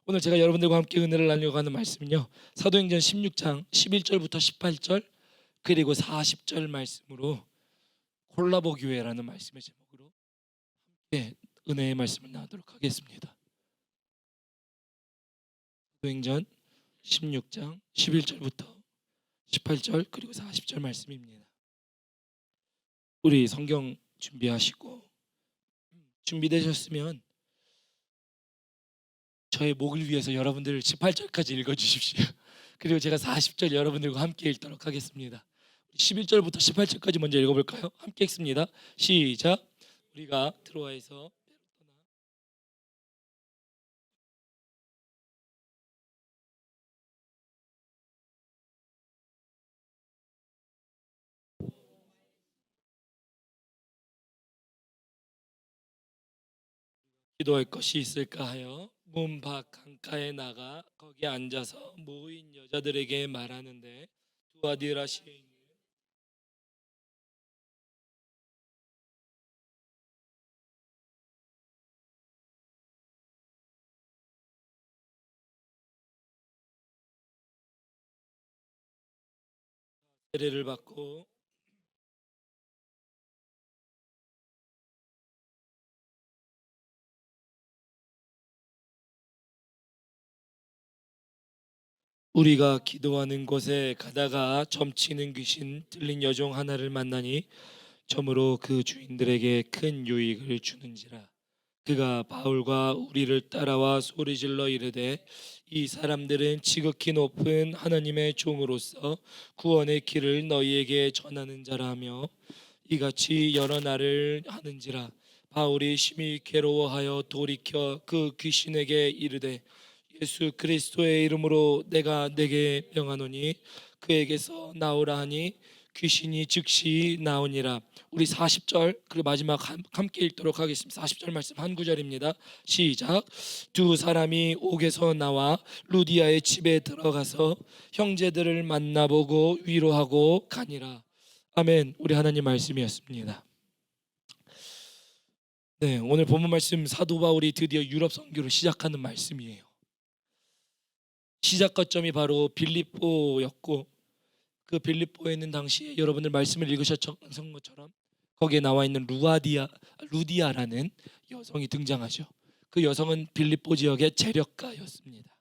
오늘 제가 여러분들과 함께 은혜를 나누려고 하는 말씀은요, 사도행전 16장 11절부터 18절 그리고 40절 말씀으로 콜라보 교회라는 말씀의 제목으로 은혜의 말씀을 나누도록 하겠습니다. 사도행전 16장 11절부터 18절 그리고 40절 말씀입니다. 우리 성경 준비하시고 준비되셨으면 저의 목을 위해서 여러분들 18절까지 읽어주십시오. 그리고 제가 40절 여러분들과 함께 읽도록 하겠습니다. 11절부터 18절까지 먼저 읽어볼까요? 함께 읽습니다. 시작. 우리가 트로아에서 기도할 것이 있을까 하여 문 밖 강가에 나가 거기 앉아서 모인 여자들에게 말하는데 두아디라 시인이 세례를 받고 우리가 기도하는 곳에 가다가 점치는 귀신 들린 여종 하나를 만나니 점으로 그 주인들에게 큰 유익을 주는지라. 그가 바울과 우리를 따라와 소리질러 이르되 이 사람들은 지극히 높은 하나님의 종으로서 구원의 길을 너희에게 전하는 자라 하며 이같이 여러 날을 하는지라. 바울이 심히 괴로워하여 돌이켜 그 귀신에게 이르되 예수 그리스도의 이름으로 내가 내게 명하노니 그에게서 나오라 하니 귀신이 즉시 나오니라. 우리 40절 그리고 마지막 함께 읽도록 하겠습니다. 40절 말씀 한 구절입니다. 시작. 두 사람이 옥에서 나와 루디아의 집에 들어가서 형제들을 만나보고 위로하고 가니라. 아멘. 우리 하나님 말씀이었습니다. 네, 오늘 본문 말씀 사도 바울이 드디어 유럽 선교를 시작하는 말씀이에요. 시작 거점이 바로 빌립보였고 그 빌립보에 있는 당시에 여러분들 말씀을 읽으셨던 것처럼 거기에 나와 있는 루디아라는 여성이 등장하죠. 그 여성은 빌립보 지역의 재력가였습니다.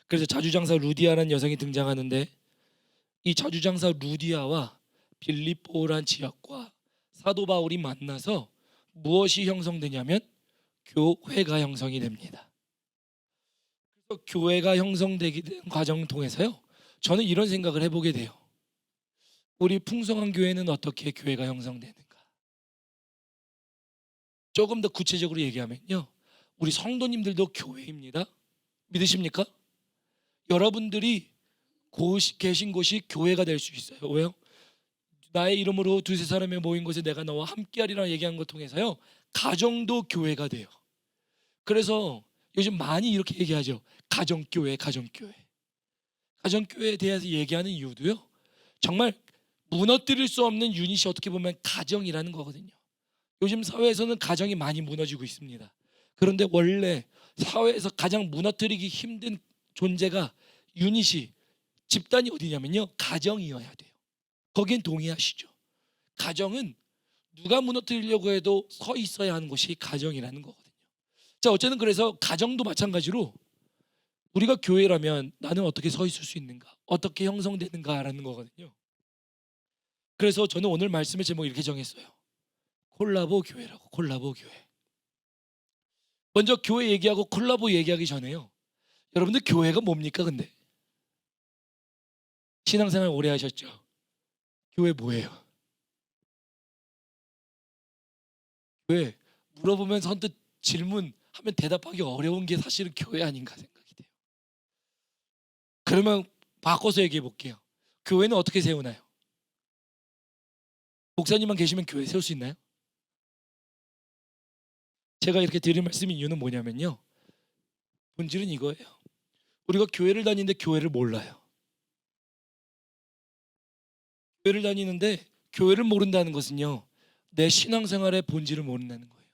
그래서 자주장사 루디아라는 여성이 등장하는데 이 자주장사 루디아와 빌립보란 지역과 사도 바울이 만나서 무엇이 형성되냐면 교회가 형성이 됩니다. 그래서 교회가 형성되기 된 과정 통해서요, 저는 이런 생각을 해보게 돼요. 우리 풍성한 교회는 어떻게 교회가 형성되는가? 조금 더 구체적으로 얘기하면요, 우리 성도님들도 교회입니다. 믿으십니까? 여러분들이 계신 곳이 교회가 될 수 있어요. 왜요? 나의 이름으로 두세 사람이 모인 곳에 내가 너와 함께하리라 얘기한 걸 통해서요, 가정도 교회가 돼요. 그래서 요즘 많이 이렇게 얘기하죠. 가정교회, 가정교회. 가정교회에 대해서 얘기하는 이유도요, 정말 무너뜨릴 수 없는 유닛이 어떻게 보면 가정이라는 거거든요. 요즘 사회에서는 가정이 많이 무너지고 있습니다. 그런데 원래 사회에서 가장 무너뜨리기 힘든 존재가 유닛이 집단이 어디냐면요, 가정이어야 돼요. 거긴 동의하시죠? 가정은 누가 무너뜨리려고 해도 서 있어야 하는 것이 가정이라는 거거든요. 자, 어쨌든 그래서 가정도 마찬가지로 우리가 교회라면 나는 어떻게 서 있을 수 있는가, 어떻게 형성되는가라는 거거든요. 그래서 저는 오늘 말씀의 제목을 이렇게 정했어요. 콜라보 교회라고. 콜라보 교회. 먼저 교회 얘기하고 콜라보 얘기하기 전에요, 여러분들 교회가 뭡니까? 근데 신앙생활 오래 하셨죠? 교회 뭐예요? 교회 물어보면 선뜻 질문하면 대답하기 어려운 게 사실은 교회 아닌가 생각이 돼요. 그러면 바꿔서 얘기해 볼게요. 교회는 어떻게 세우나요? 목사님만 계시면 교회 세울 수 있나요? 제가 이렇게 드릴 말씀인 이유는 뭐냐면요, 본질은 이거예요. 우리가 교회를 다니는데 교회를 몰라요. 교회를 다니는데 교회를 모른다는 것은요, 내 신앙생활의 본질을 모른다는 거예요.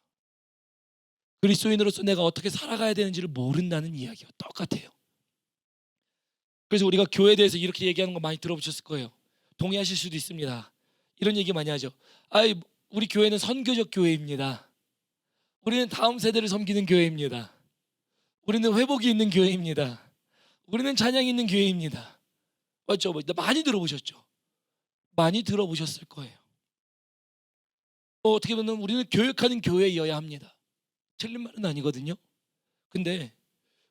그리스도인으로서 내가 어떻게 살아가야 되는지를 모른다는 이야기와 똑같아요. 그래서 우리가 교회에 대해서 이렇게 얘기하는 거 많이 들어보셨을 거예요. 동의하실 수도 있습니다. 이런 얘기 많이 하죠. 아이, 우리 교회는 선교적 교회입니다. 우리는 다음 세대를 섬기는 교회입니다. 우리는 회복이 있는 교회입니다. 우리는 찬양이 있는 교회입니다. 맞죠? 많이 들어보셨죠? 많이 들어보셨을 거예요. 어떻게 보면 우리는 교육하는 교회이어야 합니다. 틀린 말은 아니거든요. 근데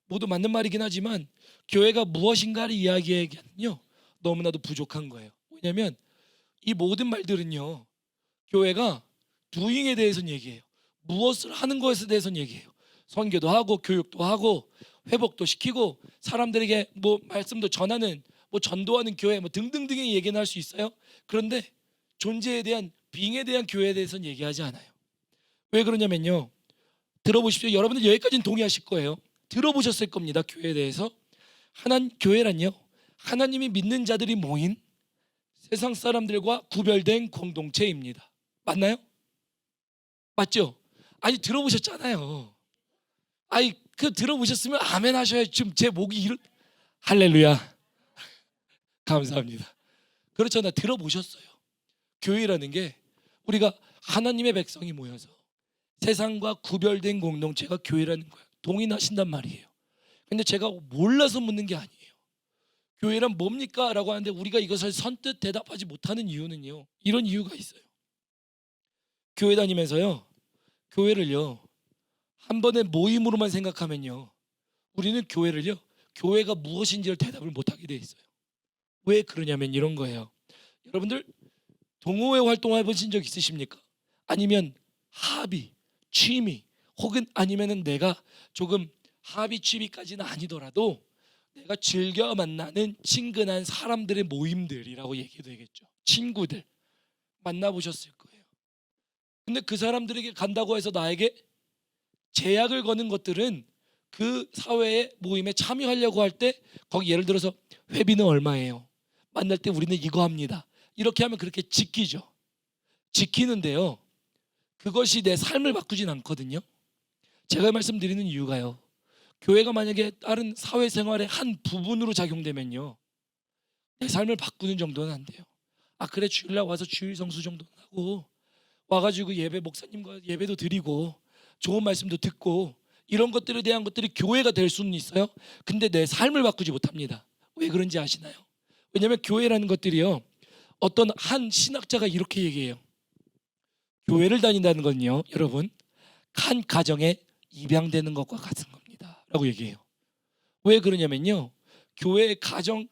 모두 맞는 말이긴 하지만 교회가 무엇인가를 이야기하기에는요 너무나도 부족한 거예요. 왜냐하면 이 모든 말들은요 교회가 doing에 대해서는 얘기해요. 무엇을 하는 것에 대해서는 얘기해요. 선교도 하고 교육도 하고 회복도 시키고 사람들에게 뭐 말씀도 전하는 뭐 전도하는 교회 뭐 등등등의 얘기는 할 수 있어요. 그런데 존재에 대한 being에 대한 교회에 대해서는 얘기하지 않아요. 왜 그러냐면요. 들어보십시오. 여러분들 여기까지는 동의하실 거예요. 들어보셨을 겁니다. 교회에 대해서. 교회란요 하나님이 믿는 자들이 모인 세상 사람들과 구별된 공동체입니다. 맞나요? 맞죠? 아니 들어보셨잖아요. 아니 그 들어보셨으면 아멘 하셔야 지금 제 목이 할렐루야. 감사합니다. 그렇잖아. 들어보셨어요. 교회라는 게 우리가 하나님의 백성이 모여서 세상과 구별된 공동체가 교회라는 거예요. 동의하신단 말이에요. 근데 제가 몰라서 묻는 게 아니에요. 교회란 뭡니까? 라고 하는데 우리가 이것을 선뜻 대답하지 못하는 이유는요 이런 이유가 있어요. 교회 다니면서요 교회를요 한 번의 모임으로만 생각하면요 우리는 교회를요 교회가 무엇인지를 대답을 못하게 돼 있어요. 왜 그러냐면 이런 거예요. 여러분들 동호회 활동해 보신 적 있으십니까? 아니면 합의, 취미 혹은 아니면은 내가 조금 합의 취미까지는 아니더라도 내가 즐겨 만나는 친근한 사람들의 모임들이라고 얘기도 되겠죠. 친구들 만나보셨을 거예요. 근데 그 사람들에게 간다고 해서 나에게 제약을 거는 것들은 그 사회의 모임에 참여하려고 할 때 거기 예를 들어서 회비는 얼마예요? 만날 때 우리는 이거 합니다. 이렇게 하면 그렇게 지키죠. 지키는데요. 그것이 내 삶을 바꾸진 않거든요. 제가 말씀드리는 이유가요. 교회가 만약에 다른 사회생활의 한 부분으로 작용되면요. 내 삶을 바꾸는 정도는 안 돼요. 아 그래 주일날 와서 주일 성수 정도는 하고 와가지고 예배 목사님과 예배도 드리고 좋은 말씀도 듣고 이런 것들에 대한 것들이 교회가 될 수는 있어요. 근데 내 삶을 바꾸지 못합니다. 왜 그런지 아시나요? 왜냐하면 교회라는 것들이요 어떤 한 신학자가 이렇게 얘기해요. 교회를 다닌다는 건요 여러분 한 가정에 입양되는 것과 같은 겁니다 라고 얘기해요. 왜 그러냐면요 교회의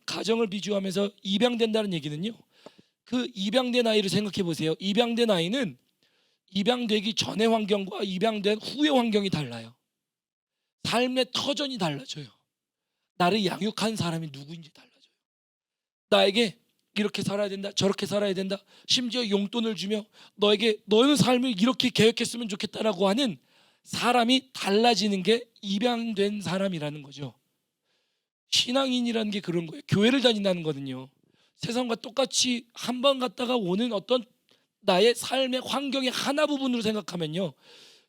가정을 비주하면서 입양된다는 얘기는요 그 입양된 아이를 생각해 보세요. 입양된 아이는 입양되기 전의 환경과 입양된 후의 환경이 달라요. 삶의 터전이 달라져요. 나를 양육한 사람이 누구인지 달라져요. 나에게 이렇게 살아야 된다 저렇게 살아야 된다 심지어 용돈을 주며 너는 삶을 이렇게 계획했으면 좋겠다라고 하는 사람이 달라지는 게 입양된 사람이라는 거죠. 신앙인이라는 게 그런 거예요. 교회를 다닌다는 거는요 세상과 똑같이 한 번 갔다가 오는 어떤 나의 삶의 환경의 하나 부분으로 생각하면요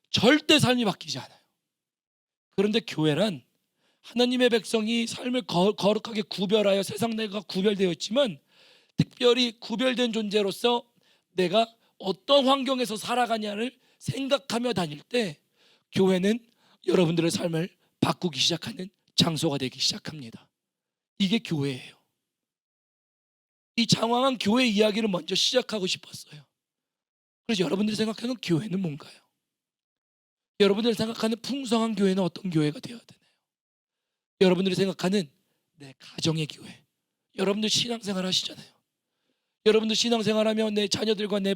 절대 삶이 바뀌지 않아요. 그런데 교회란 하나님의 백성이 삶을 거룩하게 구별하여 세상 내가 구별되어 있지만 특별히 구별된 존재로서 내가 어떤 환경에서 살아가냐를 생각하며 다닐 때 교회는 여러분들의 삶을 바꾸기 시작하는 장소가 되기 시작합니다. 이게 교회예요. 이 장황한 교회 이야기를 먼저 시작하고 싶었어요. 그래서 여러분들이 생각하는 교회는 뭔가요? 여러분들이 생각하는 풍성한 교회는 어떤 교회가 되어야 되나요? 여러분들이 생각하는 내 가정의 교회. 여러분들 신앙생활 하시잖아요. 여러분들 신앙생활하면 내 자녀들과 내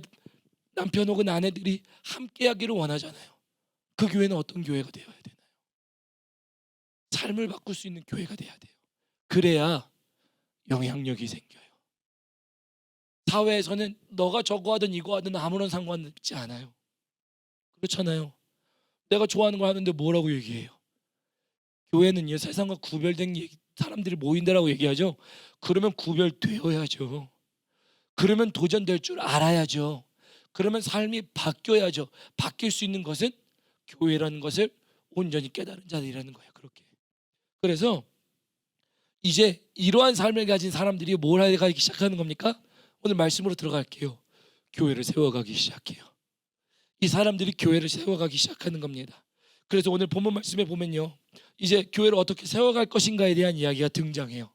남편 혹은 아내들이 함께하기를 원하잖아요. 그 교회는 어떤 교회가 되어야 되나요? 삶을 바꿀 수 있는 교회가 돼야 돼요. 그래야 영향력이 생겨요. 사회에서는 너가 저거 하든 이거 하든 아무런 상관없지 않아요. 그렇잖아요. 내가 좋아하는 걸 하는데 뭐라고 얘기해요? 교회는요 세상과 구별된 사람들이 모인다라고 얘기하죠. 그러면 구별되어야죠. 그러면 도전될 줄 알아야죠. 그러면 삶이 바뀌어야죠. 바뀔 수 있는 것은 교회라는 것을 온전히 깨달은 자들이라는 거예요. 그렇게. 그래서 이제 이러한 삶을 가진 사람들이 뭘 하기 시작하는 겁니까? 오늘 말씀으로 들어갈게요. 교회를 세워가기 시작해요. 이 사람들이 교회를 세워가기 시작하는 겁니다. 그래서 오늘 본문 말씀에 보면요, 이제 교회를 어떻게 세워갈 것인가에 대한 이야기가 등장해요.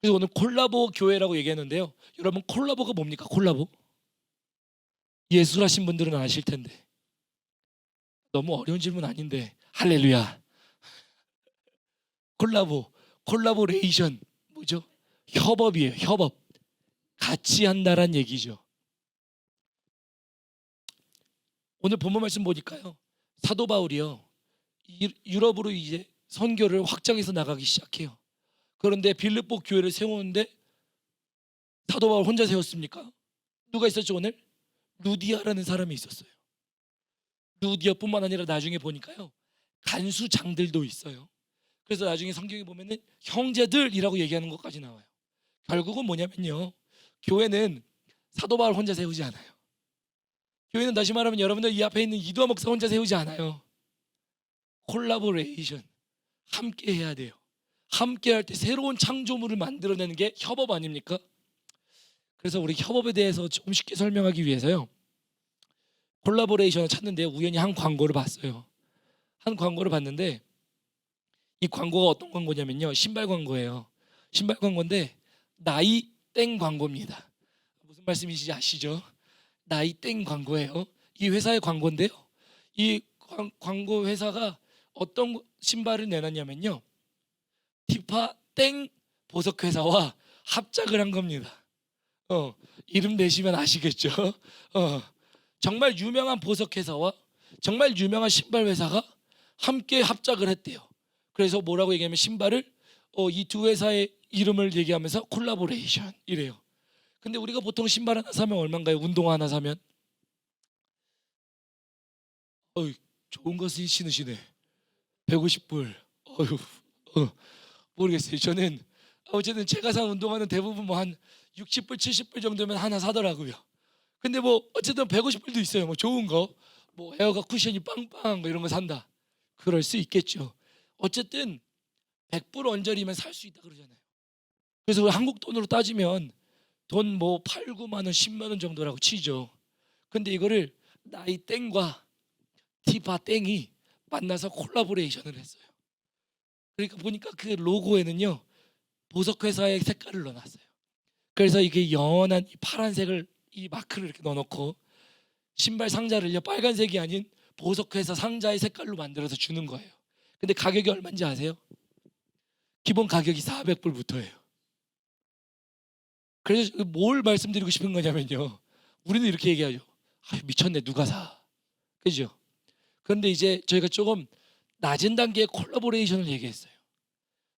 그래서 오늘 콜라보 교회라고 얘기했는데요. 여러분, 콜라보가 뭡니까? 콜라보? 예술하신 분들은 아실 텐데. 너무 어려운 질문 아닌데. 할렐루야. 콜라보레이션 뭐죠? 협업이에요. 협업. 같이 한다란 얘기죠. 오늘 본문 말씀 보니까요, 사도 바울이요, 유럽으로 이제 선교를 확장해서 나가기 시작해요. 그런데 빌립보 교회를 세우는데 사도 바울 혼자 세웠습니까? 누가 있었죠? 오늘 루디아라는 사람이 있었어요. 루디아뿐만 아니라 나중에 보니까요, 간수장들도 있어요. 그래서 나중에 성경에 보면은 형제들이라고 얘기하는 것까지 나와요. 결국은 뭐냐면요, 교회는 사도 바울 혼자 세우지 않아요. 교회는 다시 말하면 여러분들 이 앞에 있는 이두하 목사 혼자 세우지 않아요. 콜라보레이션, 함께 해야 돼요. 함께 할 때 새로운 창조물을 만들어내는 게 협업 아닙니까? 그래서 우리 협업에 대해서 좀 쉽게 설명하기 위해서요, 콜라보레이션을 찾는데 우연히 한 광고를 봤어요. 한 광고를 봤는데 이 광고가 어떤 광고냐면요, 신발 광고예요. 신발 광고인데 나이 땡 광고입니다. 무슨 말씀이신지 아시죠? 나이 땡 광고예요. 이 회사의 광고인데요, 이 광고 회사가 어떤 신발을 내놨냐면요, 티파 땡 보석 회사와 합작을 한 겁니다. 이름 내시면 아시겠죠? 정말 유명한 보석 회사와 정말 유명한 신발 회사가 함께 합작을 했대요. 그래서 뭐라고 얘기하면 신발을 이 두 회사의 이름을 얘기하면서 콜라보레이션 이래요. 근데 우리가 보통 신발 하나 사면 얼마인가요? 운동화 하나 사면 좋은 거 신으시네. 150불. 모르겠어요. 저는 어쨌든 제가 산 운동화는 대부분 뭐 한 60불 70불 정도면 하나 사더라고요. 근데 뭐 어쨌든 150불도 있어요. 뭐 좋은 거, 뭐 에어가 쿠션이 빵빵 뭐 이런 거 산다, 그럴 수 있겠죠. 어쨌든 100불 언저리면 살 수 있다 그러잖아요. 그래서 한국 돈으로 따지면 돈 뭐 8, 9만 원, 10만 원 정도라고 치죠. 근데 이거를 나이 땡과 티파 땡이 만나서 콜라보레이션을 했어요. 그러니까 보니까 그 로고에는요, 보석 회사의 색깔을 넣어놨어요. 그래서 이게 연한 파란색을 이 마크를 이렇게 넣어놓고 신발 상자를요, 빨간색이 아닌 보석 회사 상자의 색깔로 만들어서 주는 거예요. 근데 가격이 얼마인지 아세요? 기본 가격이 400불부터예요. 그래서 뭘 말씀드리고 싶은 거냐면요, 우리는 이렇게 얘기하죠. 미쳤네, 누가 사? 그죠? 그런데 이제 저희가 조금 낮은 단계의 콜라보레이션을 얘기했어요.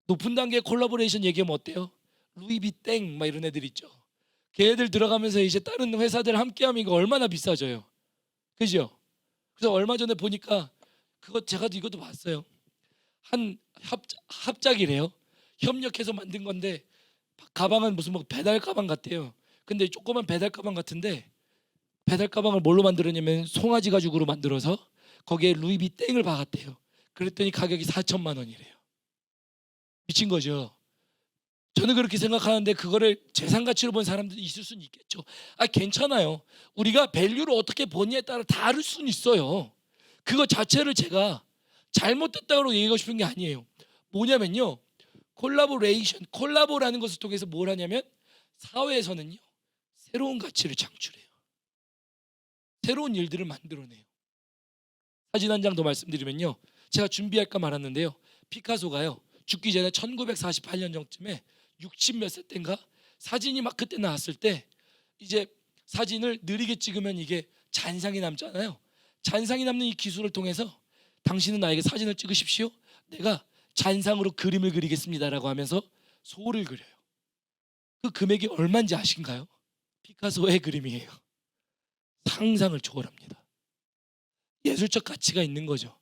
높은 단계의 콜라보레이션 얘기하면 어때요? 루이비땡 막 이런 애들 있죠. 걔네들 들어가면서 이제 다른 회사들 함께하면 이거 얼마나 비싸져요. 그죠? 그래서 얼마 전에 보니까 그거 제가 이것도 봤어요. 한 합작이래요. 협력해서 만든 건데 가방은 무슨 뭐 배달 가방 같대요. 근데 조그만 배달 가방 같은데 배달 가방을 뭘로 만들었냐면 송아지 가죽으로 만들어서 거기에 루이비땡을 박았대요. 그랬더니 가격이 4천만 원이래요. 미친 거죠. 저는 그렇게 생각하는데 그거를 재산 가치로 본 사람들이 있을 수는 있겠죠. 괜찮아요. 우리가 밸류를 어떻게 보느냐에 따라 다를 수는 있어요. 그거 자체를 제가 잘못됐다고 얘기하고 싶은 게 아니에요. 뭐냐면요, 콜라보라는 것을 통해서 뭘 하냐면 사회에서는요, 새로운 가치를 창출해요. 새로운 일들을 만들어내요. 사진 한 장 더 말씀드리면요, 제가 준비할까 말았는데요, 피카소가요 죽기 전에 1948년 정쯤에 60 몇 세 때인가 사진이 막 그때 나왔을 때 이제 사진을 느리게 찍으면 이게 잔상이 남잖아요. 잔상이 남는 이 기술을 통해서 당신은 나에게 사진을 찍으십시오, 내가 잔상으로 그림을 그리겠습니다라고 하면서 소를 그려요. 그 금액이 얼마인지 아신가요? 피카소의 그림이에요. 상상을 초월합니다. 예술적 가치가 있는 거죠.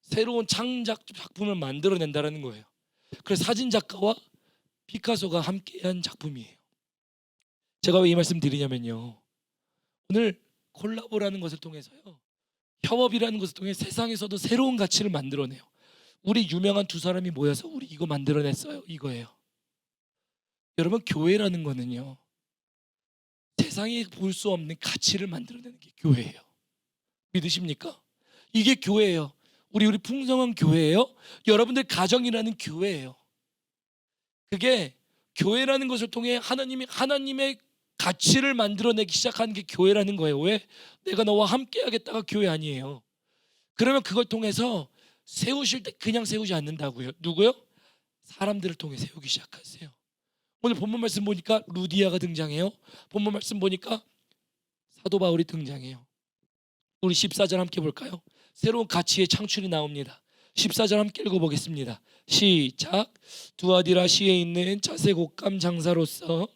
새로운 창작 작품을 만들어낸다는 거예요. 그래서 사진 작가와 피카소가 함께한 작품이에요. 제가 왜 이 말씀 드리냐면요, 오늘 콜라보라는 것을 통해서요, 협업이라는 것을 통해 세상에서도 새로운 가치를 만들어내요. 우리 유명한 두 사람이 모여서 우리 이거 만들어냈어요. 이거예요. 여러분, 교회라는 거는요, 세상에 볼 수 없는 가치를 만들어내는 게 교회예요. 믿으십니까? 이게 교회예요. 우리 풍성한 교회예요. 여러분들 가정이라는 교회예요. 그게 교회라는 것을 통해 하나님의 가치를 만들어내기 시작하는 게 교회라는 거예요. 왜? 내가 너와 함께 하겠다가 교회 아니에요. 그러면 그걸 통해서 세우실 때 그냥 세우지 않는다고요. 누구요? 사람들을 통해 세우기 시작하세요. 오늘 본문 말씀 보니까 루디아가 등장해요. 본문 말씀 보니까 사도 바울이 등장해요. 우리 14절 함께 볼까요? 새로운 가치의 창출이 나옵니다. 14절 함께 읽어보겠습니다. 시작. 두아디라시에 있는 자색옷감 장사로서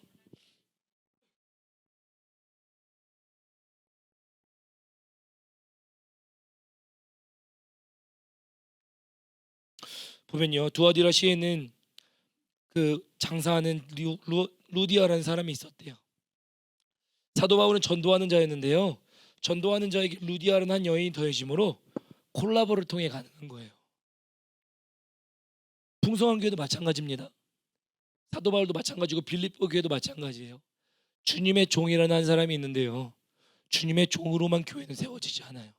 보면요, 두아디라시에 있는 그 장사하는 루디아라는 사람이 있었대요. 사도 바울은 전도하는 자였는데요, 전도하는 자에게 루디아라는 한 여인이 더해짐으로 콜라보를 통해 가능한 거예요. 풍성한 교회도 마찬가지입니다. 사도 바울도 마찬가지고 빌립보 교회도 마찬가지예요. 주님의 종이라는 한 사람이 있는데요, 주님의 종으로만 교회는 세워지지 않아요.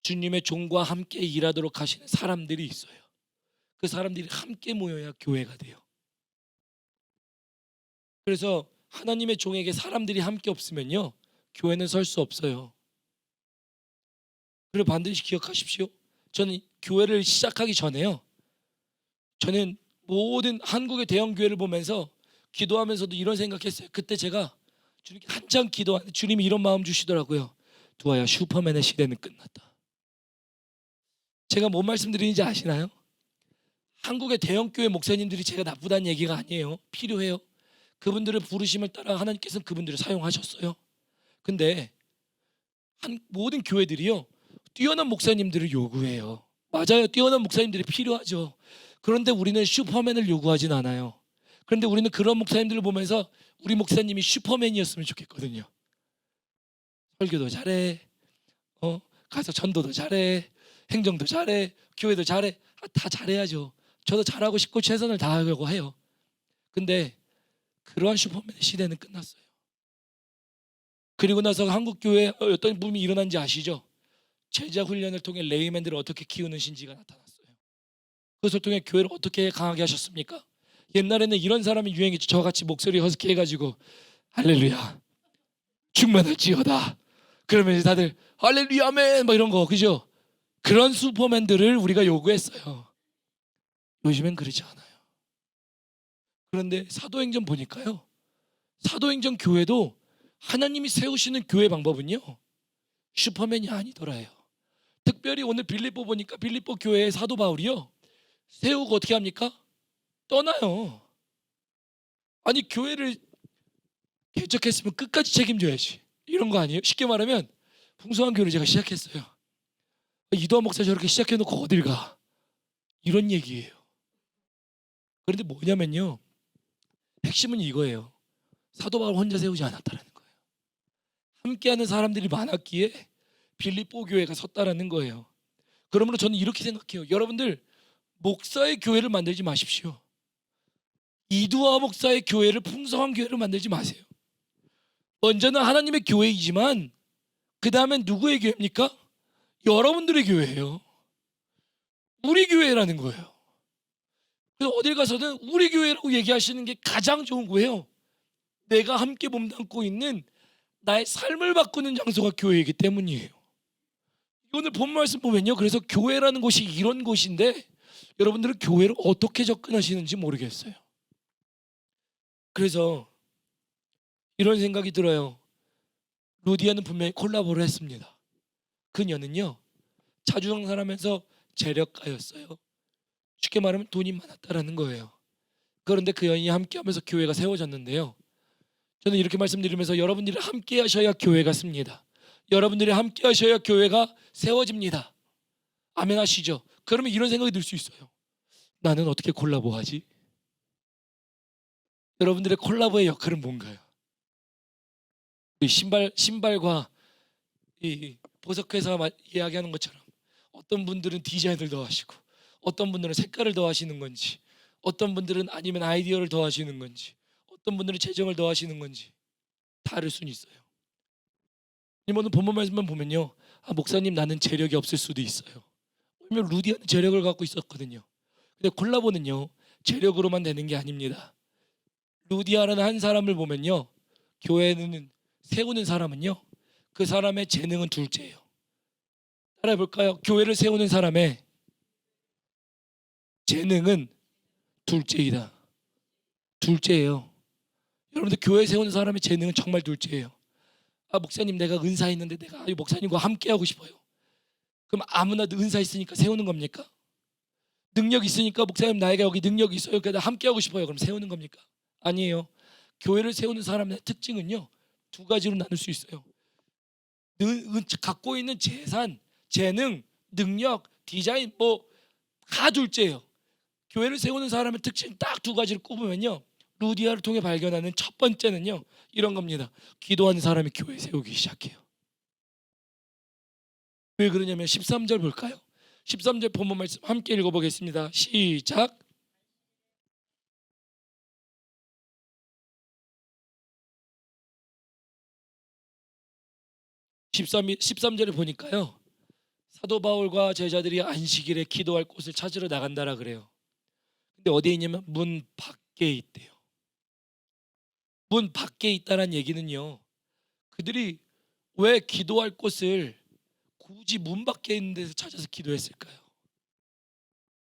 주님의 종과 함께 일하도록 하시는 사람들이 있어요. 그 사람들이 함께 모여야 교회가 돼요. 그래서 하나님의 종에게 사람들이 함께 없으면요, 교회는 설 수 없어요. 그리고 반드시 기억하십시오. 저는 교회를 시작하기 전에요, 저는 모든 한국의 대형 교회를 보면서 기도하면서도 이런 생각했어요. 그때 제가 주님께 한참 기도하는데 주님이 이런 마음 주시더라고요. 두아야, 슈퍼맨의 시대는 끝났다. 제가 뭔 말씀드리는지 아시나요? 한국의 대형 교회 목사님들이 제가 나쁘다는 얘기가 아니에요. 필요해요. 그분들의 부르심을 따라 하나님께서는 그분들을 사용하셨어요. 근데 모든 교회들이요, 뛰어난 목사님들을 요구해요. 맞아요. 뛰어난 목사님들이 필요하죠. 그런데 우리는 슈퍼맨을 요구하진 않아요. 그런데 우리는 그런 목사님들을 보면서 우리 목사님이 슈퍼맨이었으면 좋겠거든요. 설교도 잘해, 가서 전도도 잘해, 행정도 잘해, 교회도 잘해. 다 잘해야죠. 저도 잘하고 싶고 최선을 다하려고 해요. 근데 그러한 슈퍼맨의 시대는 끝났어요. 그리고 나서 한국 교회에 어떤 붐이 일어난지 아시죠? 제자 훈련을 통해 레이맨들을 어떻게 키우는 신지가 나타났어요. 그것을 통해 교회를 어떻게 강하게 하셨습니까? 옛날에는 이런 사람이 유행했죠. 저같이 목소리 허스키 해가지고 할렐루야 충만할지어다 그러면 다들 할렐루야 아멘 뭐 이런 거, 그죠? 그런 슈퍼맨들을 우리가 요구했어요. 요즘엔 그렇지 않아요. 그런데 사도행전 보니까요, 사도행전 교회도 하나님이 세우시는 교회 방법은요, 슈퍼맨이 아니더라요. 특별히 오늘 빌립보 보니까 빌립보 교회의 사도 바울이요, 세우고 어떻게 합니까? 떠나요. 아니, 교회를 개척했으면 끝까지 책임져야지, 이런 거 아니에요? 쉽게 말하면 풍성한 교회를 제가 시작했어요. 이도한 목사 저렇게 시작해놓고 어딜 가, 이런 얘기예요. 그런데 뭐냐면요, 핵심은 이거예요. 사도 바울 혼자 세우지 않았다는 거예요. 함께하는 사람들이 많았기에 빌립보 교회가 섰다라는 거예요. 그러므로 저는 이렇게 생각해요. 여러분들, 목사의 교회를 만들지 마십시오. 이두아 목사의 교회를 풍성한 교회를 만들지 마세요. 먼저는 하나님의 교회이지만 그 다음엔 누구의 교회입니까? 여러분들의 교회예요. 우리 교회라는 거예요. 그래서 어딜 가서는 우리 교회라고 얘기하시는 게 가장 좋은 거예요. 내가 함께 몸담고 있는 나의 삶을 바꾸는 장소가 교회이기 때문이에요. 오늘 본 말씀 보면요, 그래서 교회라는 곳이 이런 곳인데 여러분들은 교회를 어떻게 접근하시는지 모르겠어요. 그래서 이런 생각이 들어요. 루디아는 분명히 콜라보를 했습니다. 그녀는요, 자주장사하면서 재력가였어요. 쉽게 말하면 돈이 많았다라는 거예요. 그런데 그 여인이 함께하면서 교회가 세워졌는데요, 저는 이렇게 말씀드리면서 여러분들이 함께 하셔야 교회가 습니다. 여러분들이 함께 하셔야 교회가 세워집니다. 아멘 하시죠? 그러면 이런 생각이 들 수 있어요. 나는 어떻게 콜라보하지? 여러분들의 콜라보의 역할은 뭔가요? 이 신발과 이 보석회사 이야기하는 것처럼 어떤 분들은 디자인을 더하시고 어떤 분들은 색깔을 더하시는 건지 어떤 분들은 아니면 아이디어를 더하시는 건지 어떤 분들은 재정을 더하시는 건지 다를 수는 있어요. 오늘 본문 말씀만 보면요, 목사님 나는 재력이 없을 수도 있어요. 왜냐면 루디아는 재력을 갖고 있었거든요. 근데 콜라보는요 재력으로만 되는 게 아닙니다. 루디아라는 한 사람을 보면요, 교회는 세우는 사람은요 그 사람의 재능은 둘째예요. 따라해 볼까요? 교회를 세우는 사람의 재능은 둘째이다. 둘째예요. 여러분들 교회 세우는 사람의 재능은 정말 둘째예요. 목사님 내가 은사 있는데 내가 목사님과 함께 하고 싶어요. 그럼 아무나 은사 있으니까 세우는 겁니까? 능력 있으니까 목사님 나에게 여기 능력이 있어요. 그래서 함께 하고 싶어요. 그럼 세우는 겁니까? 아니에요. 교회를 세우는 사람의 특징은요 두 가지로 나눌 수 있어요. 갖고 있는 재산, 재능, 능력, 디자인 다 둘째예요. 교회를 세우는 사람의 특징 딱 두 가지를 꼽으면요, 루디아를 통해 발견하는 첫 번째는요 이런 겁니다. 기도하는 사람이 교회 세우기 시작해요. 왜 그러냐면 13절 볼까요? 13절 본문 말씀 함께 읽어보겠습니다. 시작. 십 13절에 보니까요 사도 바울과 제자들이 안식일에 기도할 곳을 찾으러 나간다라 그래요. 근데 어디에 있냐면 문 밖에 있대요. 문 밖에 있다란 얘기는요, 그들이 왜 기도할 곳을 굳이 문 밖에 있는 데서 찾아서 기도했을까요?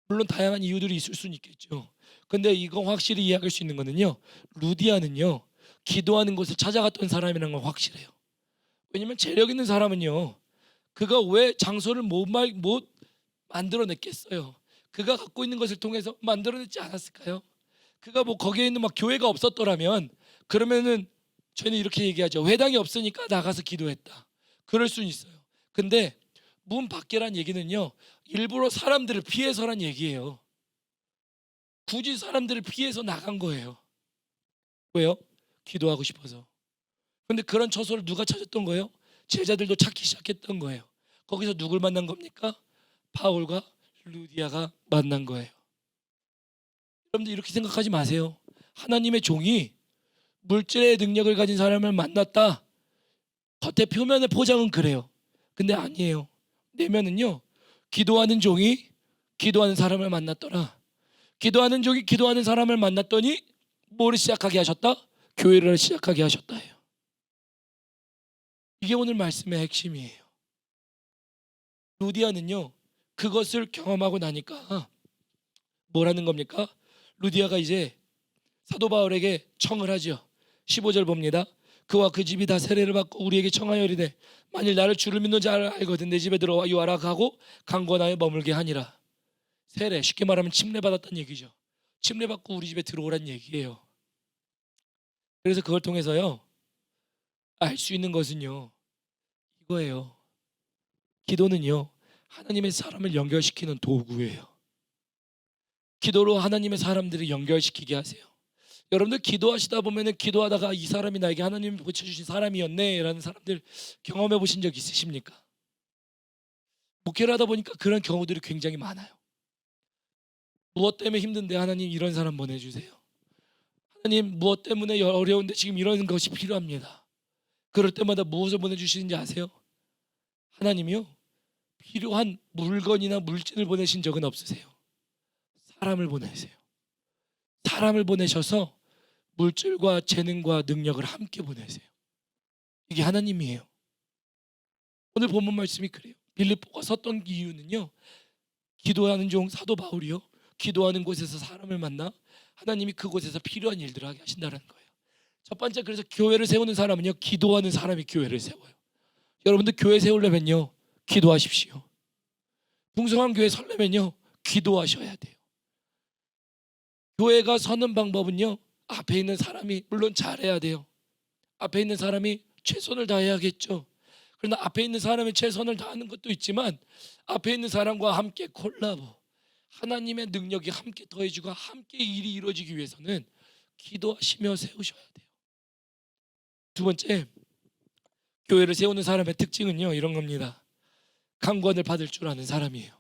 물론 다양한 이유들이 있을 수는 있겠죠. 근데 이거 확실히 이해할 수 있는 거는요, 루디아는요 기도하는 곳을 찾아갔던 사람이라는 건 확실해요. 왜냐면 재력 있는 사람은요 그가 왜 장소를 못 만들어냈겠어요? 그가 갖고 있는 것을 통해서 만들어냈지 않았을까요? 그가 거기에 있는 교회가 없었더라면 그러면은 저희는 이렇게 얘기하죠. 회당이 없으니까 나가서 기도했다. 그럴 수는 있어요. 근데 문 밖에란 얘기는요 일부러 사람들을 피해서란 얘기예요. 굳이 사람들을 피해서 나간 거예요. 왜요? 기도하고 싶어서. 근데 그런 처소를 누가 찾았던 거예요? 제자들도 찾기 시작했던 거예요. 거기서 누굴 만난 겁니까? 바울과 루디아가 만난 거예요. 여러분들 이렇게 생각하지 마세요. 하나님의 종이 물질의 능력을 가진 사람을 만났다. 겉에 표면의 포장은 그래요. 근데 아니에요. 내면은요 기도하는 종이 기도하는 사람을 만났더라. 기도하는 종이 기도하는 사람을 만났더니 뭐를 시작하게 하셨다? 교회를 시작하게 하셨다 해요. 이게 오늘 말씀의 핵심이에요. 루디아는요 그것을 경험하고 나니까 뭐라는 겁니까? 루디아가 이제 사도 바울에게 청을 하죠. 15절 봅니다. 그와 그 집이 다 세례를 받고 우리에게 청하여 이르되 만일 나를 주를 믿는 자를 알거든 내 집에 들어와 요하라 하고 강권하여 머물게 하니라. 세례, 쉽게 말하면 침례받았다는 얘기죠. 침례받고 우리 집에 들어오란 얘기예요. 그래서 그걸 통해서요 알 수 있는 것은요 이거예요. 기도는요 하나님의 사람을 연결시키는 도구예요. 기도로 하나님의 사람들을 연결시키게 하세요. 여러분들 기도하시다 보면은 기도하다가 이 사람이 나에게 하나님이 붙여주신 사람이었네 라는 사람들 경험해 보신 적 있으십니까? 목회를 하다 보니까 그런 경우들이 굉장히 많아요. 무엇 때문에 힘든데 하나님 이런 사람 보내주세요. 하나님 무엇 때문에 어려운데 지금 이런 것이 필요합니다. 그럴 때마다 무엇을 보내주시는지 아세요? 하나님이요 필요한 물건이나 물질을 보내신 적은 없으세요. 사람을 보내세요. 사람을 보내셔서 물질과 재능과 능력을 함께 보내세요. 이게 하나님이에요. 오늘 본문 말씀이 그래요. 빌립보가 섰던 이유는요 기도하는 종 사도 바울이요 기도하는 곳에서 사람을 만나 하나님이 그곳에서 필요한 일들을 하게 하신다는 거예요. 첫 번째, 그래서 교회를 세우는 사람은요 기도하는 사람이 교회를 세워요. 여러분들 교회 세우려면요 기도하십시오. 풍성한 교회 설려면요 기도하셔야 돼요. 교회가 서는 방법은요 앞에 있는 사람이 물론 잘해야 돼요. 앞에 있는 사람이 최선을 다해야겠죠. 그러나 앞에 있는 사람이 최선을 다하는 것도 있지만 앞에 있는 사람과 함께 콜라보, 하나님의 능력이 함께 더해지고 함께 일이 이루어지기 위해서는 기도하시며 세우셔야 돼요. 두 번째, 교회를 세우는 사람의 특징은요 이런 겁니다. 강권을 받을 줄 아는 사람이에요.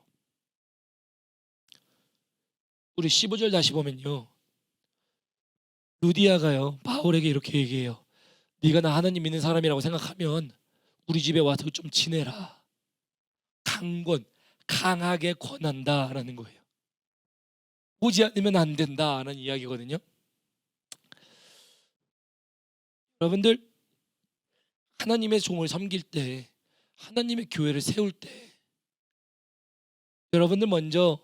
우리 15절 다시 보면요, 루디아가요 바울에게 이렇게 얘기해요. 네가 나 하나님 믿는 사람이라고 생각하면 우리 집에 와서 좀 지내라. 강권, 강하게 권한다라는 거예요. 오지 않으면 안 된다라는 이야기거든요. 여러분들, 하나님의 종을 섬길 때, 하나님의 교회를 세울 때 여러분들 먼저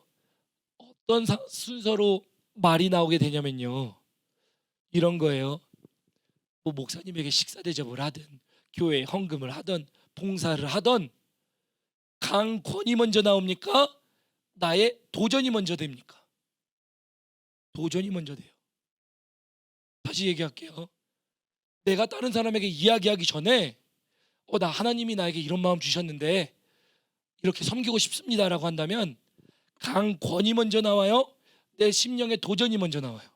어떤 순서로 말이 나오게 되냐면요, 이런 거예요. 뭐 목사님에게 식사 대접을 하든 교회에 헌금을 하든 봉사를 하든 강권이 먼저 나옵니까? 나의 도전이 먼저 됩니까? 도전이 먼저 돼요. 다시 얘기할게요. 내가 다른 사람에게 이야기하기 전에 나 하나님이 나에게 이런 마음 주셨는데 이렇게 섬기고 싶습니다라고 한다면 강권이 먼저 나와요? 내 심령의 도전이 먼저 나와요?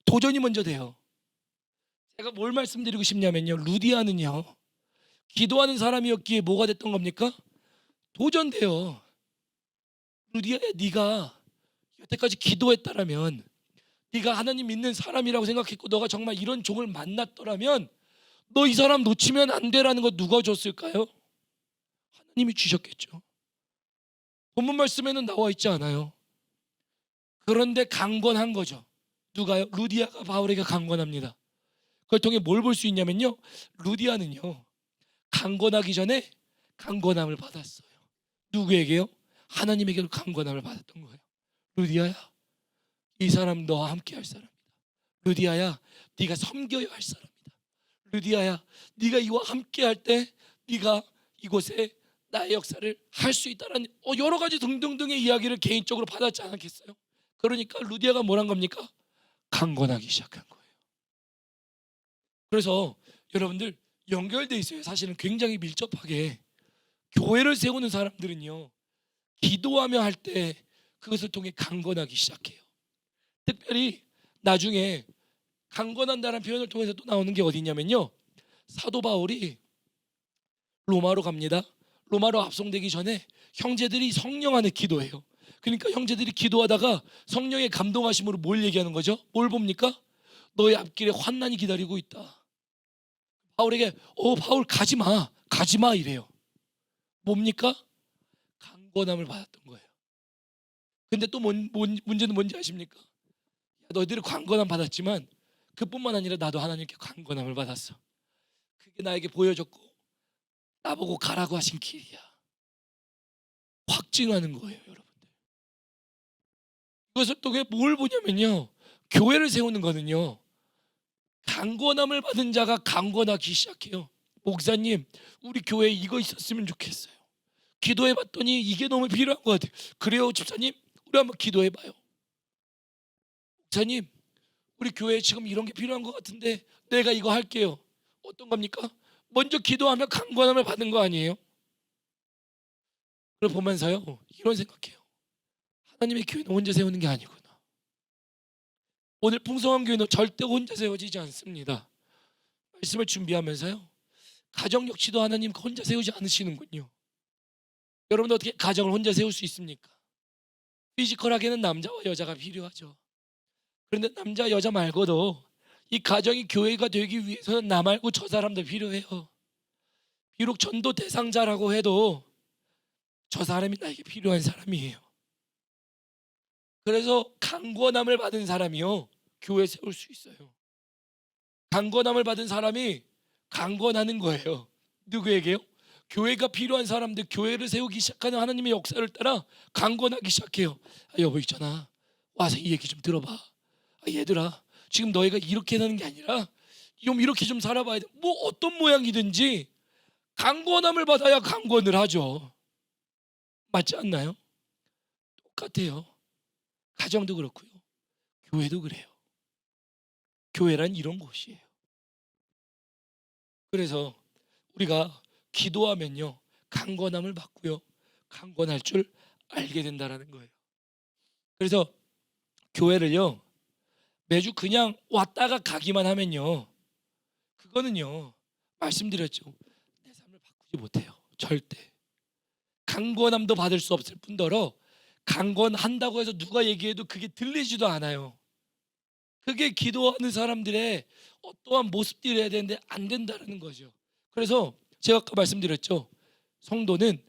도전이 먼저 돼요. 제가 뭘 말씀드리고 싶냐면요, 루디아는요 기도하는 사람이었기에 뭐가 됐던 겁니까? 도전돼요. 루디아야, 네가 여태까지 기도했다라면, 네가 하나님 믿는 사람이라고 생각했고 너가 정말 이런 종을 만났더라면 너 이 사람 놓치면 안 돼라는 거 누가 줬을까요? 하나님이 주셨겠죠. 본문 말씀에는 나와 있지 않아요. 그런데 강권한 거죠. 누가요? 루디아가 바울에게 강권합니다. 그걸 통해 뭘 볼 수 있냐면요, 루디아는요 강권하기 전에 강권함을 받았어요. 누구에게요? 하나님에게로 강권함을 받았던 거예요. 루디아야, 이 사람 너와 함께 할 사람이다. 루디아야, 네가 섬겨야 할 사람이다. 루디아야, 네가 이와 함께 할 때 네가 이곳에 나의 역사를 할 수 있다라는 여러 가지 등등등의 이야기를 개인적으로 받았지 않았겠어요? 그러니까 루디아가 뭘 한 겁니까? 강권하기 시작한 거예요. 그래서 여러분들, 연결돼 있어요. 사실은 굉장히 밀접하게. 교회를 세우는 사람들은요 기도하며 할 때 그것을 통해 강권하기 시작해요. 특별히 나중에 강권한다는 표현을 통해서 또 나오는 게 어디냐면요, 사도 바울이 로마로 갑니다. 로마로 압송되기 전에 형제들이 성령 안에 기도해요. 그러니까 형제들이 기도하다가 성령의 감동하심으로 뭘 얘기하는 거죠? 뭘 봅니까? 너의 앞길에 환난이 기다리고 있다. 바울에게 바울 가지마 이래요. 뭡니까? 강권함을 받았던 거예요. 근데 또 문제는 뭔지 아십니까? 너희들이 강권함 받았지만 그뿐만 아니라 나도 하나님께 강권함을 받았어. 그게 나에게 보여줬고 나보고 가라고 하신 길이야. 확증하는 거예요, 여러분들. 이것을 또 뭘 보냐면요, 교회를 세우는 거는요 강권함을 받은 자가 강권하기 시작해요. 목사님, 우리 교회에 이거 있었으면 좋겠어요. 기도해봤더니 이게 너무 필요한 것 같아요. 그래요, 집사님, 우리 한번 기도해봐요. 목사님, 우리 교회에 지금 이런 게 필요한 것 같은데 내가 이거 할게요. 어떤 겁니까? 먼저 기도하면 강권함을 받은 거 아니에요? 그걸 보면서요 이런 생각해요. 하나님의 교회는 혼자 세우는 게 아니구나. 오늘 풍성한 교회는 절대 혼자 세워지지 않습니다. 말씀을 준비하면서요, 가정 역시도 하나님 혼자 세우지 않으시는군요. 여러분, 어떻게 가정을 혼자 세울 수 있습니까? 피지컬하게는 남자와 여자가 필요하죠. 그런데 남자 여자 말고도 이 가정이 교회가 되기 위해서는 나 말고 저 사람도 필요해요. 비록 전도 대상자라고 해도 저 사람이 나에게 필요한 사람이에요. 그래서 강권함을 받은 사람이요 교회 세울 수 있어요. 강권함을 받은 사람이 강권하는 거예요. 누구에게요? 교회가 필요한 사람들, 교회를 세우기 시작하는 하나님의 역사를 따라 강권하기 시작해요. 여보 있잖아, 와서 이 얘기 좀 들어봐. 얘들아, 지금 너희가 이렇게 사는 게 아니라 좀 이렇게 좀 살아봐야 돼. 뭐 어떤 모양이든지 강권함을 받아야 강권을 하죠. 맞지 않나요? 똑같아요. 가정도 그렇고요, 교회도 그래요. 교회란 이런 곳이에요. 그래서 우리가 기도하면요 강권함을 받고요 강권할 줄 알게 된다라는 거예요. 그래서 교회를요 매주 그냥 왔다가 가기만 하면요 그거는요 말씀드렸죠, 내 삶을 바꾸지 못해요. 절대. 강권함도 받을 수 없을 뿐더러 강권한다고 해서 누가 얘기해도 그게 들리지도 않아요. 그게 기도하는 사람들의 어떠한 모습들이어야 되는데 안 된다는 거죠. 그래서 제가 아까 말씀드렸죠. 성도는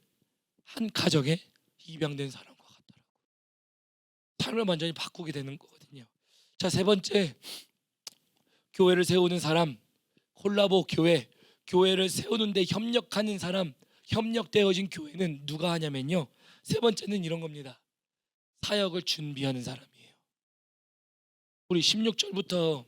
한 가정에 입양된 사람과 같더라고요. 삶을 완전히 바꾸게 되는 거거든요. 자, 세 번째, 교회를 세우는 사람, 콜라보 교회, 교회를 세우는데 협력하는 사람, 협력되어진 교회는 누가 하냐면요, 세 번째는 이런 겁니다. 사역을 준비하는 사람이에요. 우리 16절부터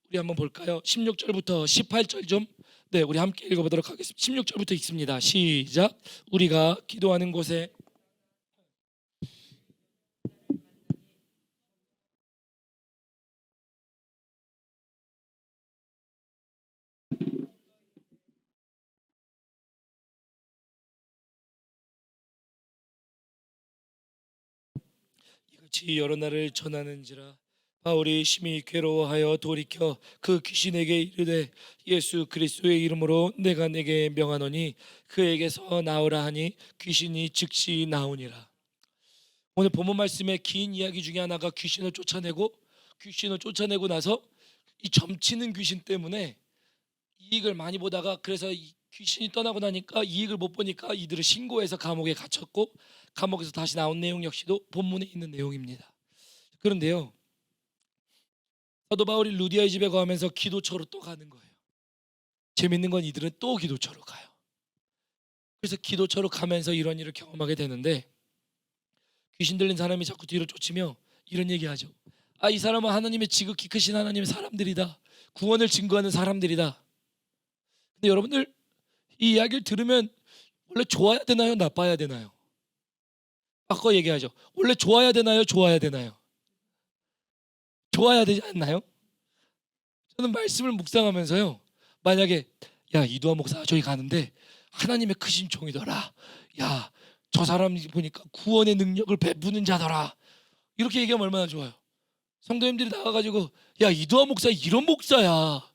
우리 한번 볼까요? 16절부터 18절 좀, 네, 우리 함께 읽어보도록 하겠습니다. 16절부터 읽습니다. 시작. 우리가 기도하는 곳에 이같이 여러 날을 전하는지라. 바울이 심히 괴로워하여 돌이켜 그 귀신에게 이르되 예수 그리스도의 이름으로 내가 내게 명하노니 그에게서 나오라 하니 귀신이 즉시 나오니라. 오늘 본문 말씀의 긴 이야기 중에 하나가 귀신을 쫓아내고 나서 이 점치는 귀신 때문에 이익을 많이 보다가, 그래서 이 귀신이 떠나고 나니까 이익을 못 보니까 이들을 신고해서 감옥에 갇혔고, 감옥에서 다시 나온 내용 역시도 본문에 있는 내용입니다. 그런데요, 사도 바울이 루디아의 집에 가면서 기도처로 또 가는 거예요. 재밌는 건 이들은 또 기도처로 가요. 그래서 기도처로 가면서 이런 일을 경험하게 되는데, 귀신 들린 사람이 자꾸 뒤를 쫓으며 이런 얘기하죠. 아, 이 사람은 하나님의 지극히 크신 하나님의 사람들이다. 구원을 증거하는 사람들이다. 근데 여러분들, 이 이야기를 들으면 원래 좋아야 되나요? 나빠야 되나요? 아까 얘기하죠. 원래 좋아야 되나요? 좋아야 되나요? 좋아야 되지 않나요? 저는 말씀을 묵상하면서요, 만약에 야, 이두환 목사 저기 가는데 하나님의 크신 종이더라, 야, 저 사람 보니까 구원의 능력을 베푸는 자더라, 이렇게 얘기하면 얼마나 좋아요. 성도님들이 나가가지고 야, 이두환 목사 이런 목사야,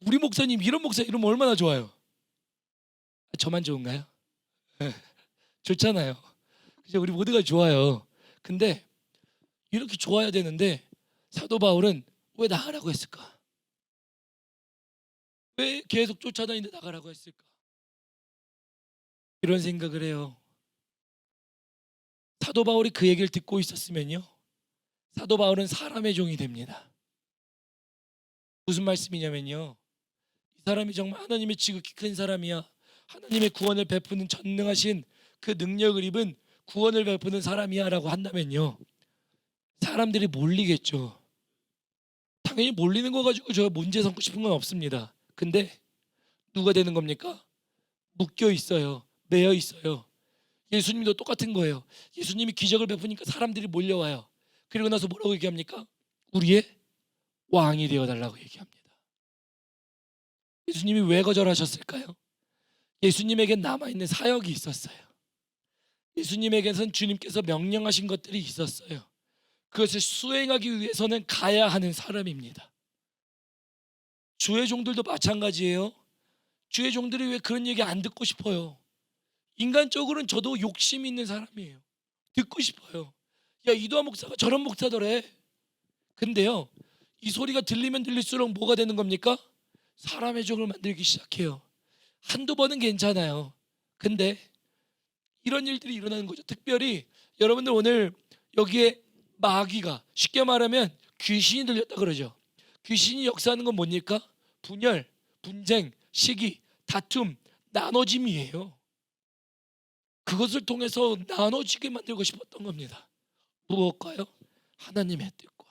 우리 목사님 이런 목사, 이러면 얼마나 좋아요. 저만 좋은가요? 좋잖아요. 그죠? 우리 모두가 좋아요. 근데 이렇게 좋아야 되는데 사도 바울은 왜 나가라고 했을까? 왜 계속 쫓아다니는데 나가라고 했을까? 이런 생각을 해요. 사도 바울이 그 얘기를 듣고 있었으면요, 사도 바울은 사람의 종이 됩니다. 무슨 말씀이냐면요, 이 사람이 정말 하나님의 지극히 큰 사람이야, 하나님의 구원을 베푸는 전능하신 그 능력을 입은 구원을 베푸는 사람이야 라고 한다면요, 사람들이 몰리겠죠. 당연히 몰리는 거 가지고 저 문제 삼고 싶은 건 없습니다. 근데 누가 되는 겁니까? 묶여 있어요. 매여 있어요. 예수님도 똑같은 거예요. 예수님이 기적을 베푸니까 사람들이 몰려와요. 그리고 나서 뭐라고 얘기합니까? 우리의 왕이 되어달라고 얘기합니다. 예수님이 왜 거절하셨을까요? 예수님에게 남아있는 사역이 있었어요. 예수님에게선 주님께서 명령하신 것들이 있었어요. 그것을 수행하기 위해서는 가야 하는 사람입니다. 주의 종들도 마찬가지예요. 주의 종들이 왜 그런 얘기 안 듣고 싶어요? 인간적으로는 저도 욕심이 있는 사람이에요. 듣고 싶어요. 야, 이도하 목사가 저런 목사더래. 근데요, 이 소리가 들리면 들릴수록 뭐가 되는 겁니까? 사람의 종을 만들기 시작해요. 한두 번은 괜찮아요. 근데 이런 일들이 일어나는 거죠. 특별히 여러분들 오늘 여기에 마귀가, 쉽게 말하면 귀신이 들렸다 그러죠. 귀신이 역사하는 건 뭡니까? 분열, 분쟁, 시기, 다툼, 나눠짐이에요. 그것을 통해서 나눠지게 만들고 싶었던 겁니다. 무엇과요? 하나님의 뜻과.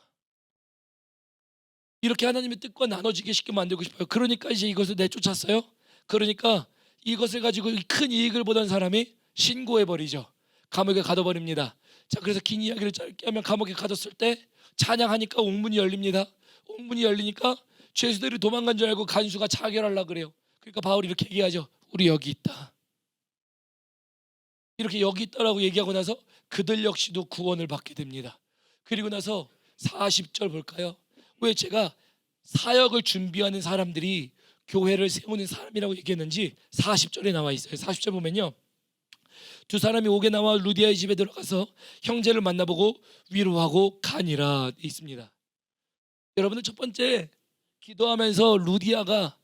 이렇게 하나님의 뜻과 나눠지게 쉽게 만들고 싶어요. 그러니까 이제 이것을 내쫓았어요. 그러니까 이것을 가지고 큰 이익을 보던 사람이 신고해버리죠. 감옥에 가둬버립니다. 자, 그래서 긴 이야기를 짧게 하면, 감옥에 가뒀을 때 찬양하니까 옥문이 열립니다. 옥문이 열리니까 죄수들이 도망간 줄 알고 간수가 자결하려고 그래요. 그러니까 바울이 이렇게 얘기하죠. 우리 여기 있다. 이렇게 여기 있다라고 얘기하고 나서 그들 역시도 구원을 받게 됩니다. 그리고 나서 40절 볼까요? 왜 제가 사역을 준비하는 사람들이 교회를 세우는 사람이라고 얘기했는지 40절에 나와 있어요. 40절 보면요, 두 사람이 옥에 나와 루디아의 집에 들어가서 형제를 만나보고 위로하고 가니라 있습니다. 여러분들, 첫 번째, 기도하면서 루디아가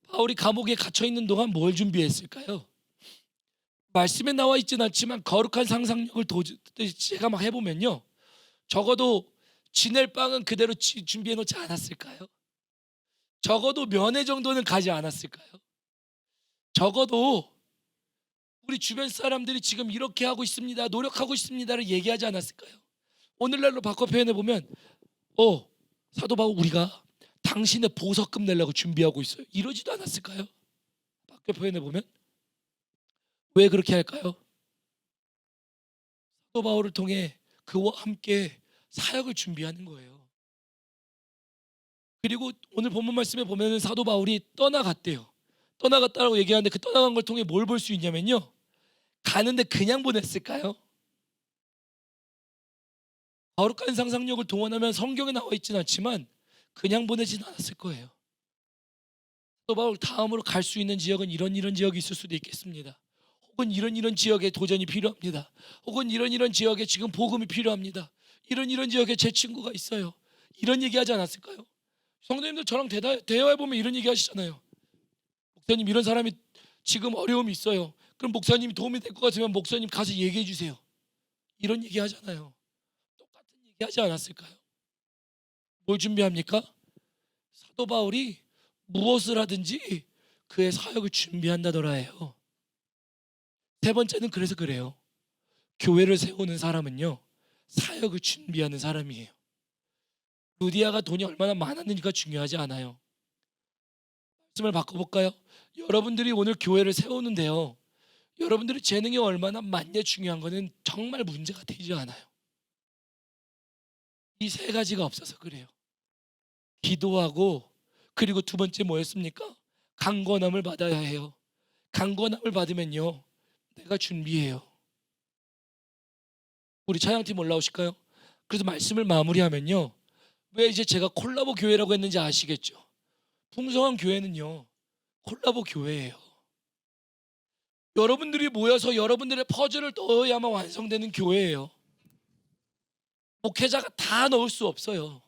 바울이 감옥에 갇혀 있는 동안 뭘 준비했을까요? 말씀에 나와 있지는 않지만 거룩한 상상력을 제가 막 해보면요, 적어도 지낼 빵은 그대로 준비해 놓지 않았을까요? 적어도 면회 정도는 가지 않았을까요? 적어도 우리 주변 사람들이 지금 이렇게 하고 있습니다, 노력하고 있습니다를 얘기하지 않았을까요? 오늘날로 바꿔 표현해 보면 사도 바울, 우리가 당신의 보석금 내려고 준비하고 있어요, 이러지도 않았을까요? 바꿔 표현해 보면 왜 그렇게 할까요? 사도 바울을 통해 그와 함께 사역을 준비하는 거예요. 그리고 오늘 본문 말씀에 보면 사도 바울이 떠나갔대요. 떠나갔다라고 얘기하는데 그 떠나간 걸 통해 뭘 볼 수 있냐면요, 가는데 그냥 보냈을까요? 거룩한 상상력을 동원하면 성경에 나와 있지는 않지만 그냥 보내진 않았을 거예요. 사도 바울 다음으로 갈 수 있는 지역은 이런 지역이 있을 수도 있겠습니다. 혹은 이런 지역에 도전이 필요합니다. 혹은 이런 지역에 지금 복음이 필요합니다. 이런 지역에 제 친구가 있어요. 이런 얘기하지 않았을까요? 성도님들, 저랑 대화해보면 이런 얘기 하시잖아요. 목사님, 이런 사람이 지금 어려움이 있어요. 그럼 목사님이 도움이 될 것 같으면 목사님 가서 얘기해 주세요. 이런 얘기 하잖아요. 똑같은 얘기 하지 않았을까요? 뭘 준비합니까? 사도 바울이 무엇을 하든지 그의 사역을 준비한다더라예요. 세 번째는 그래서 그래요. 교회를 세우는 사람은요, 사역을 준비하는 사람이에요. 루디아가 돈이 얼마나 많았는지가 중요하지 않아요. 말씀을 바꿔볼까요? 여러분들이 오늘 교회를 세우는데요, 여러분들이 재능이 얼마나 많냐 중요한 거는 정말 문제가 되지 않아요. 이 세 가지가 없어서 그래요. 기도하고, 그리고 두 번째 뭐였습니까? 강건함을 받아야 해요. 강건함을 받으면요, 내가 준비해요. 우리 찬양팀 올라오실까요? 그래서 말씀을 마무리하면요, 왜 이제 제가 콜라보 교회라고 했는지 아시겠죠? 풍성한 교회는요, 콜라보 교회예요. 여러분들이 모여서 여러분들의 퍼즐을 넣어야만 완성되는 교회예요. 목회자가 다 넣을 수 없어요.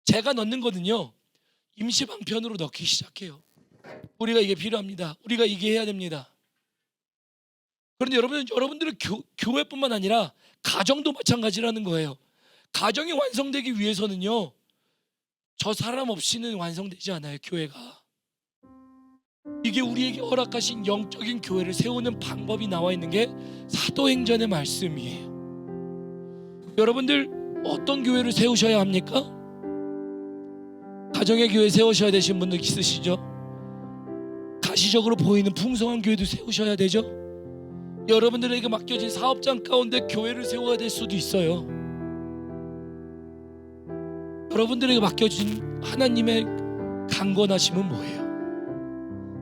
제가 넣는 거는요, 임시 방편으로 넣기 시작해요. 우리가 이게 필요합니다. 우리가 이게 해야 됩니다. 그런데 여러분들은 교회뿐만 아니라 가정도 마찬가지라는 거예요. 가정이 완성되기 위해서는요, 저 사람 없이는 완성되지 않아요, 교회가. 이게 우리에게 허락하신 영적인 교회를 세우는 방법이 나와 있는 게 사도행전의 말씀이에요. 여러분들, 어떤 교회를 세우셔야 합니까? 가정의 교회 세우셔야 되신 분들 있으시죠? 가시적으로 보이는 풍성한 교회도 세우셔야 되죠? 여러분들에게 맡겨진 사업장 가운데 교회를 세워야 될 수도 있어요. 여러분들에게 맡겨진 하나님의 강건하심은 뭐예요?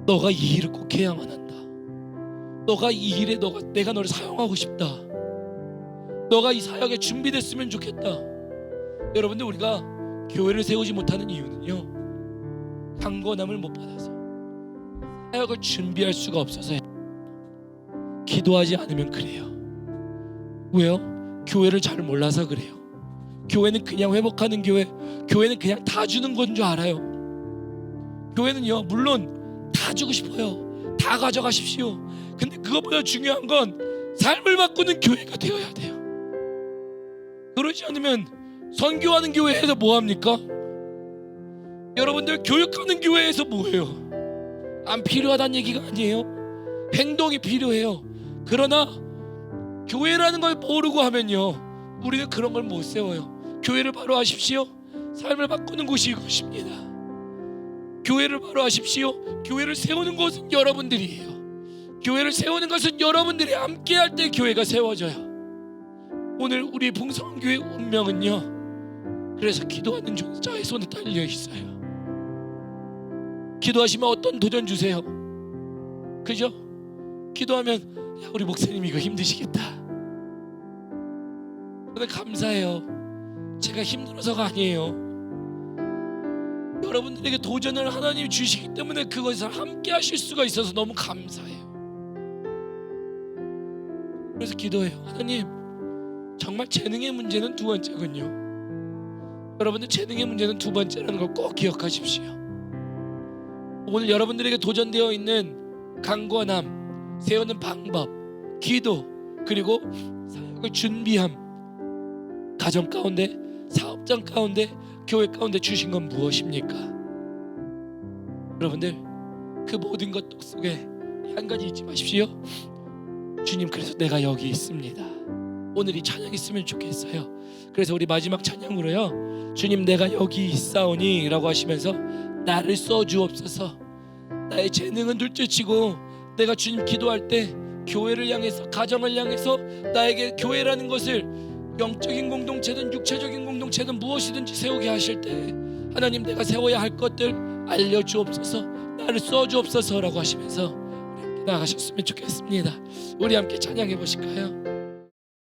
너가 이 일을 꼭 해야만 한다. 너가 이 일에 내가 너를 사용하고 싶다. 너가 이 사역에 준비됐으면 좋겠다. 여러분들, 우리가 교회를 세우지 못하는 이유는요, 강건함을 못 받아서, 사역을 준비할 수가 없어서요. 기도하지 않으면 그래요. 왜요? 교회를 잘 몰라서 그래요. 교회는 그냥 회복하는 교회, 교회는 그냥 다 주는 건 줄 알아요. 교회는요, 물론 다 주고 싶어요. 다 가져가십시오. 근데 그것보다 중요한 건 삶을 바꾸는 교회가 되어야 돼요. 그러지 않으면 선교하는 교회에서 뭐합니까? 여러분들, 교육하는 교회에서 뭐해요? 안 필요하다는 얘기가 아니에요. 행동이 필요해요. 그러나 교회라는 걸 모르고 하면요, 우리는 그런 걸 못 세워요. 교회를 바로 하십시오. 삶을 바꾸는 곳이 이것입니다. 교회를 바로 하십시오. 교회를 세우는 곳은 여러분들이에요. 교회를 세우는 것은 여러분들이 함께 할 때 교회가 세워져요. 오늘 우리 풍성한 교회의 운명은요, 그래서 기도하는 자의 손에 달려 있어요. 기도하시면 어떤 도전 주세요. 그죠? 기도하면, 야, 우리 목사님 이거 힘드시겠다. 근데 감사해요. 제가 힘들어서가 아니에요. 여러분들에게 도전을 하나님이 주시기 때문에 그것을 함께 하실 수가 있어서 너무 감사해요. 그래서 기도해요. 하나님, 정말 재능의 문제는 두 번째군요. 여러분들 재능의 문제는 두 번째라는 걸 꼭 기억하십시오. 오늘 여러분들에게 도전되어 있는 강권함, 세우는 방법, 기도, 그리고 사역을 준비함, 가정 가운데, 사업장 가운데, 교회 가운데 주신 건 무엇입니까? 여러분들 그 모든 것 속에 한 가지 잊지 마십시오. 주님, 그래서 내가 여기 있습니다. 오늘 이 찬양 있으면 좋겠어요. 그래서 우리 마지막 찬양으로요, 주님 내가 여기 있사오니 라고 하시면서 나를 써주옵소서. 나의 재능은 둘째치고 내가 주님 기도할 때 교회를 향해서, 가정을 향해서 나에게 교회라는 것을 영적인 공동체든 육체적인 공동체든 무엇이든지 세우게 하실 때 하나님 내가 세워야 할 것들 알려주옵소서, 나를 써주옵소서라고 하시면서 우리 함께 나가셨으면 좋겠습니다. 우리 함께 찬양해 보실까요?